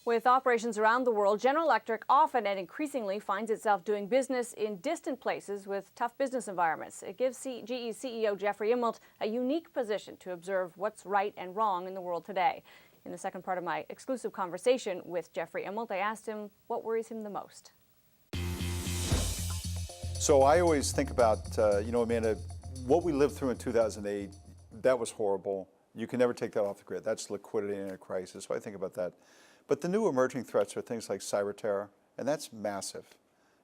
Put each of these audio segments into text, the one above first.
With operations around the world, General Electric often and increasingly finds itself doing business in distant places with tough business environments. It gives GE's CEO Jeffrey Immelt a unique position to observe what's right and wrong in the world today. In the second part of my exclusive conversation with Jeffrey Immelt, I asked him what worries him the most. So I always think about, Amanda, what we lived through in 2008, that was horrible. You can never take that off the grid. That's liquidity in a crisis, so I think about that. But the new emerging threats are things like cyber terror, and that's massive.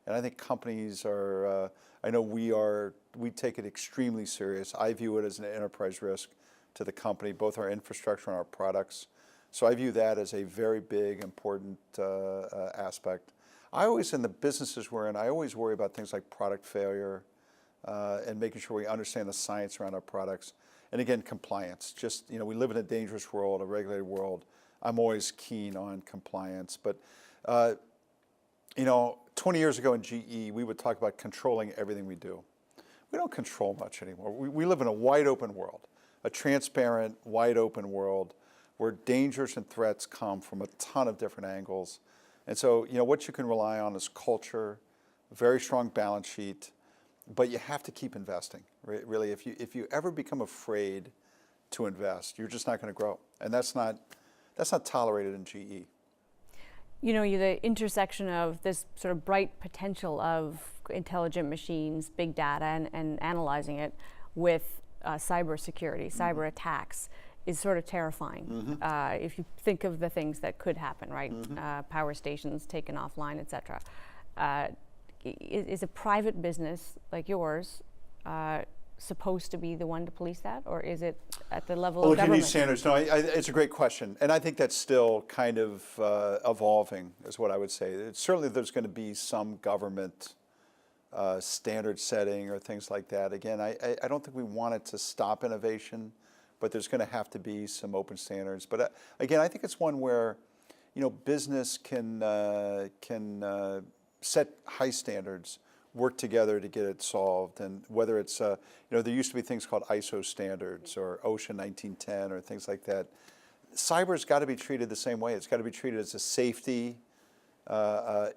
And I think companies are, I know we take it extremely serious. I view it as an enterprise risk to the company, both our infrastructure and our products. So I view that as a very big, important aspect. I always, in the businesses we're in, I always worry about things like product failure and making sure we understand the science around our products. And again, compliance. Just, we live in a dangerous world, a regulated world. I'm always keen on compliance. But, 20 years ago in GE, we would talk about controlling everything we do. We don't control much anymore. We live in a wide open world, a transparent, wide open world where dangers and threats come from a ton of different angles. And so, what you can rely on is culture, a very strong balance sheet, but you have to keep investing. Really, if you ever become afraid to invest, you're just not going to grow. And that's not tolerated in GE. The intersection of this sort of bright potential of intelligent machines, big data, and analyzing it with cybersecurity, cyber attacks is sort of terrifying. If you think of the things that could happen, right? Power stations taken offline, et cetera. Is a private business like yours supposed to be the one to police that, or is it at the level of government? You need standards. No, it's a great question, and I think that's still kind of evolving, is what I would say. Certainly, there's going to be some government standard setting or things like that. Again, I don't think we want it to stop innovation, but there's going to have to be some open standards. But again, I think it's one where, business can set high standards, work together to get it solved. And whether it's, there used to be things called ISO standards or OSHA 1910 or things like that. Cyber's got to be treated the same way. It's got to be treated as a safety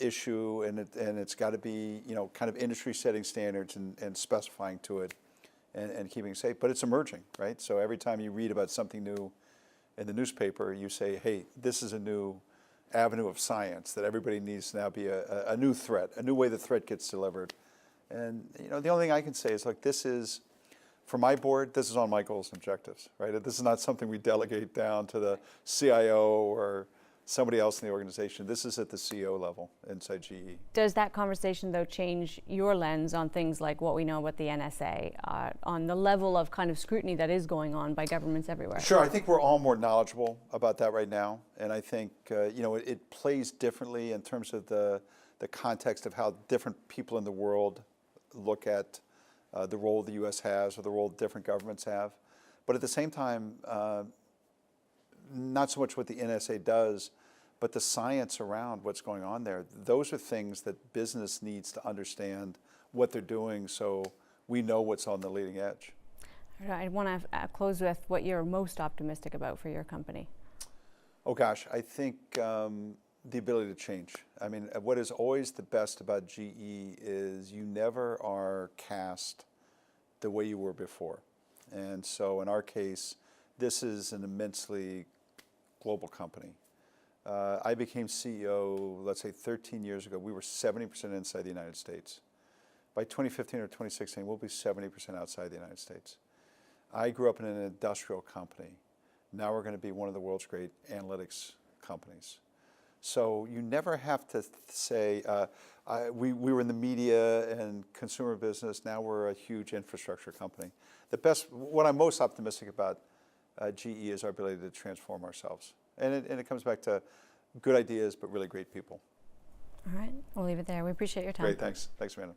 issue, and it's got to be, kind of industry setting standards and specifying to it and keeping it safe. But it's emerging, right? So every time you read about something new in the newspaper, you say, hey, this is a new avenue of science that everybody needs to now be a new threat, a new way the threat gets delivered. And the only thing I can say is, look, this is, for my board, this is on my goals and objectives, right? This is not something we delegate down to the CIO or somebody else in the organization. This is at the CEO level inside GE. Does that conversation, though, change your lens on things like what we know about the NSA, on the level of kind of scrutiny that is going on by governments everywhere? Sure, I think we're all more knowledgeable about that right now. And I think, it plays differently in terms of the context of how different people in the world look at the role the U.S. has or the role different governments have. But at the same time, not so much what the NSA does, but the science around what's going on there. Those are things that business needs to understand what they're doing so we know what's on the leading edge. I want to close with what you're most optimistic about for your company. Oh gosh, I think the ability to change. I mean, what is always the best about GE is you never are cast the way you were before. And so in our case, this is an immensely global company. I became CEO, let's say 13 years ago. We were 70% inside the United States. By 2015 or 2016, we'll be 70% outside the United States. I grew up in an industrial company. Now we're going to be one of the world's great analytics companies. So you never have to say, we were in the media and consumer business, now we're a huge infrastructure company. What I'm most optimistic about GE is our ability to transform ourselves. And it comes back to good ideas, but really great people. All right, we'll leave it there. We appreciate your time. Great, thanks. Thanks, Amanda.